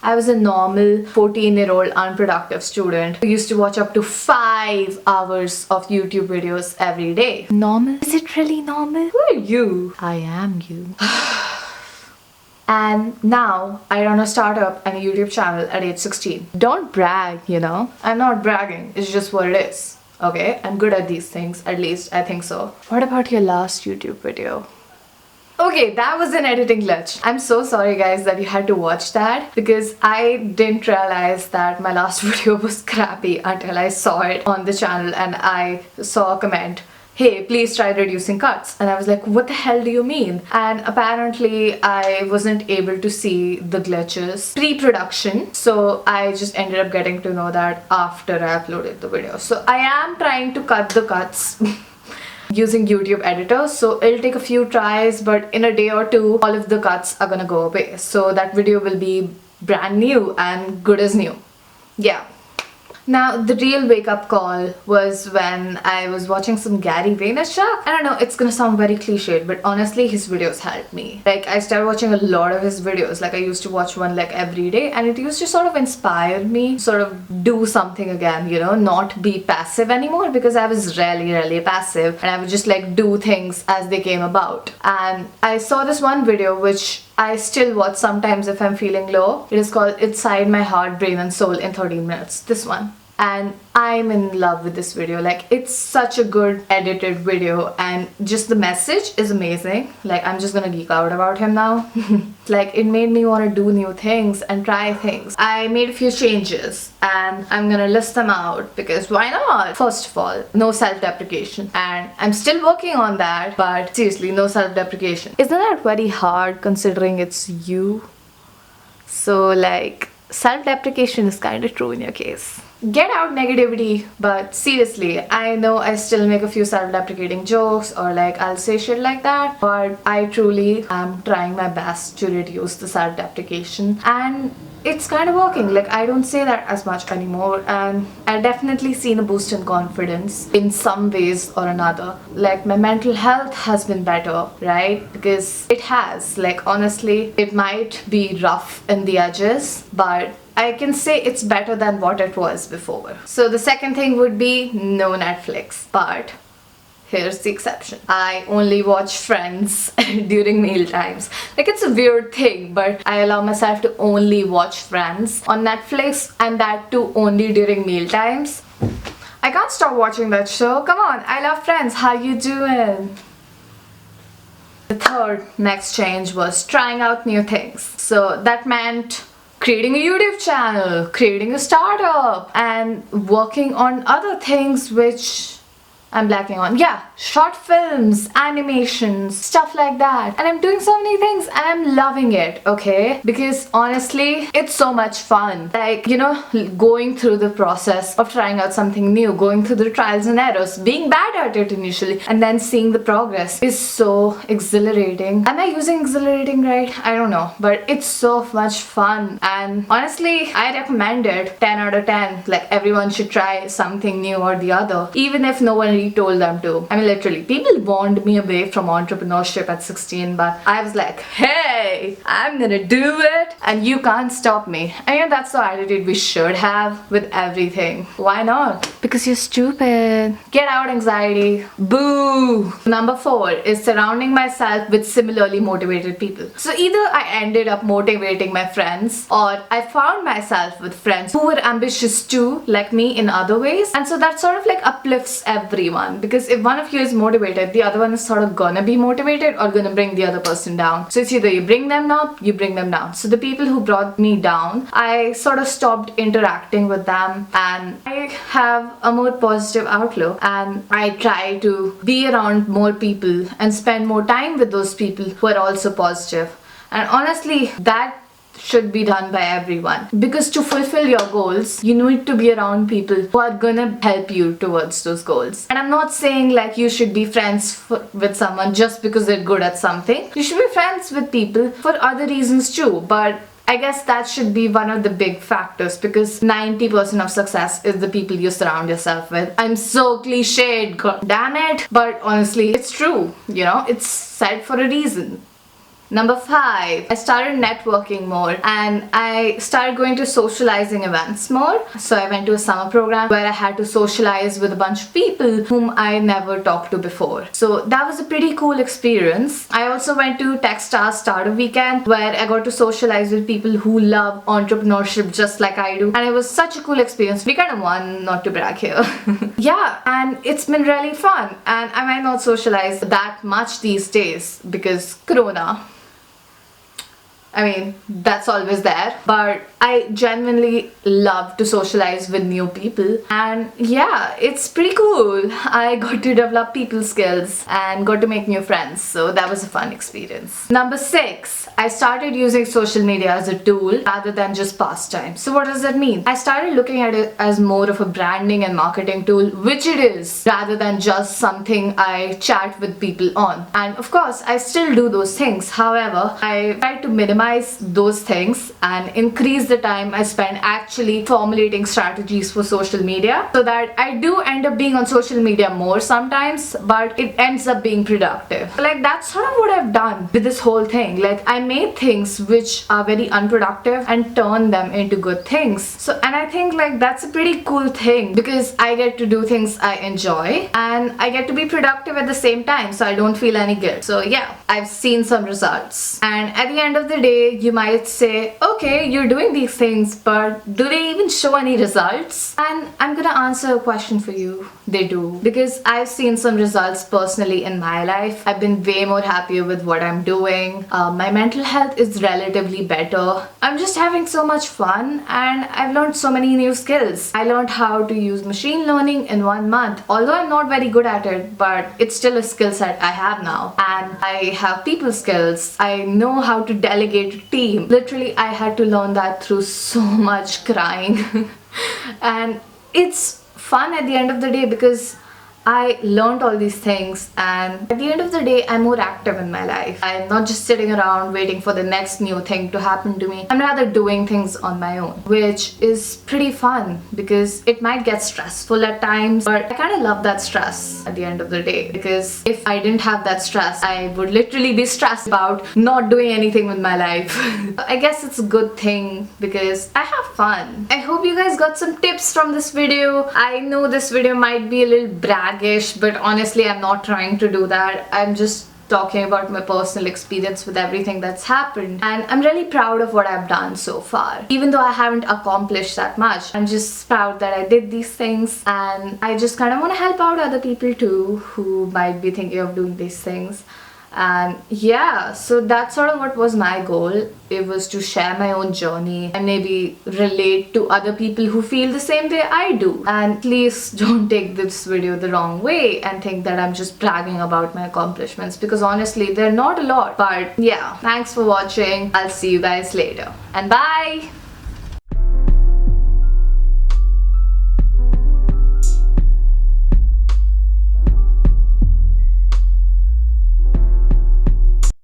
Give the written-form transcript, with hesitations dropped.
I was a normal 14-year-old unproductive student who used to watch up to 5 hours of YouTube videos every day. Normal? Is it really normal? Who are you? I am you. And now I run a startup and a YouTube channel at age 16. Don't brag, you know? I'm not bragging, it's just what it is. Okay, I'm good at these things, at least I think so. What about your last YouTube video? Okay, that was an editing glitch. I'm so sorry guys that you had to watch that because I didn't realize that my last video was crappy until I saw it on the channel and I saw a comment, hey, please try reducing cuts. And I was like, what the hell do you mean? And apparently I wasn't able to see the glitches pre-production. So I just ended up getting to know that after I uploaded the video. So I am trying to cut the cuts using YouTube editor, so it'll take a few tries, but in a day or two all of the cuts are gonna go away, so that video will be brand new and good as new. Yeah. Now, the real wake-up call was when I was watching some Gary Vaynerchuk. I don't know, it's gonna sound very cliched, but honestly, his videos helped me. Like, I started watching a lot of his videos. Like, I used to watch one like every day, and it used to sort of inspire me, sort of do something again, you know, not be passive anymore, because I was really passive, and I would just like do things as they came about. And I saw this one video which I still watch sometimes if I'm feeling low. It is called Inside My Heart, Brain and Soul in 13 Minutes. This one. And I'm in love with this video. Like, it's such a good edited video and just the message is amazing. Like, I'm just gonna geek out about him now. Like, it made me want to do new things and try things. I made a few changes and I'm gonna list them out because why not? First of all, no self-deprecation, and I'm still working on that, but seriously, no self-deprecation. Isn't that very hard considering it's you? So like, self-deprecation is kind of true in your case. Get out negativity, but seriously, I know I still make a few self-deprecating jokes or like I'll say shit like that, but I truly am trying my best to reduce the self-deprecation and it's kind of working. Like, I don't say that as much anymore and I've definitely seen a boost in confidence in some ways or another. Like, my mental health has been better, right? Because it has. Like, honestly, it might be rough in the edges, but I can say it's better than what it was before. So the second thing would be no Netflix, but here's the exception. I only watch Friends during meal times. Like, it's a weird thing, but I allow myself to only watch Friends on Netflix, and that too only during meal times. I can't stop watching that show. Come on, I love Friends. How you doing? The third next change was trying out new things. So that meant creating a YouTube channel, creating a startup, and working on other things which I'm blacking on. Yeah, short films, animations, stuff like that. And I'm doing so many things and I'm loving it, okay? Because honestly, it's so much fun. Like, you know, going through the process of trying out something new, going through the trials and errors, being bad at it initially, and then seeing the progress is so exhilarating. Am I using exhilarating right? I don't know, but it's so much fun. And honestly, I recommend it 10 out of 10. Like, everyone should try something new or the other, even if no one told them to. I mean, literally, people warned me away from entrepreneurship at 16, but I was like, hey, I'm gonna do it and you can't stop me. I mean, that's the attitude we should have with everything. Why not? Because you're stupid. Get out anxiety. Boo. Number 4 is surrounding myself with similarly motivated people. So either I ended up motivating my friends, or I found myself with friends who were ambitious too, like me in other ways, and so that sort of like uplifts everyone. Because if one of you is motivated, the other one is sort of gonna be motivated or gonna bring the other person down. So it's either you bring them up, you bring them down. So the people who brought me down, I sort of stopped interacting with them and I have a more positive outlook and I try to be around more people and spend more time with those people who are also positive. And honestly, that should be done by everyone, because to fulfill your goals you need to be around people who are gonna help you towards those goals. And I'm not saying like you should be friends with someone just because they're good at something. You should be friends with people for other reasons too, but I guess that should be one of the big factors, because 90% of success is the people you surround yourself with. I'm so cliched, god damn it, but honestly it's true, you know, it's said for a reason. Number 5, I started networking more and I started going to socializing events more. So I went to a summer program where I had to socialize with a bunch of people whom I never talked to before. So that was a pretty cool experience. I also went to Techstars Startup Weekend where I got to socialize with people who love entrepreneurship just like I do. And it was such a cool experience. We kind of won, not to brag here. Yeah, and it's been really fun. And I might not socialize that much these days because Corona. I mean, that's always there, but I genuinely love to socialize with new people, and yeah, it's pretty cool. I got to develop people skills and got to make new friends, so that was a fun experience. Number 6, I started using social media as a tool rather than just pastime. So what does that mean? I started looking at it as more of a branding and marketing tool, which it is, rather than just something I chat with people on. And of course, I still do those things. However, I try to minimize those things and increase the time I spend actually formulating strategies for social media, so that I do end up being on social media more sometimes, but it ends up being productive. Like, that's sort of what I've done with this whole thing. Like, I made things which are very unproductive and turn them into good things. So, and I think like that's a pretty cool thing because I get to do things I enjoy and I get to be productive at the same time, so I don't feel any guilt. So yeah, I've seen some results, and at the end of the day, you might say, okay, you're doing these things, but do they even show any results? And I'm gonna answer a question for you. They do, because I've seen some results personally in my life. I've been way more happier with what I'm doing. My mental health is relatively better. I'm just having so much fun, and I've learned so many new skills. I learned how to use machine learning in 1 month, although I'm not very good at it, but it's still a skill set I have now. And I have people skills. I know how to delegate a team. Literally, I had to learn that through so much crying. And it's fun at the end of the day because I learned all these things, and at the end of the day, I'm more active in my life. I'm not just sitting around waiting for the next new thing to happen to me. I'm rather doing things on my own, which is pretty fun because it might get stressful at times, but I kind of love that stress at the end of the day, because if I didn't have that stress, I would literally be stressed about not doing anything with my life. I guess it's a good thing because I have fun. I hope you guys got some tips from this video. I know this video might be a little braggish, but honestly, I'm not trying to do that. I'm just talking about my personal experience with everything that's happened, and I'm really proud of what I've done so far. Even though I haven't accomplished that much, I'm just proud that I did these things, and I just kind of want to help out other people too who might be thinking of doing these things. And yeah, so that's sort of what was my goal. It was to share my own journey and maybe relate to other people who feel the same way I do. And please don't take this video the wrong way and think that I'm just bragging about my accomplishments, because honestly, they're not a lot. But yeah, thanks for watching. I'll see you guys later, and bye.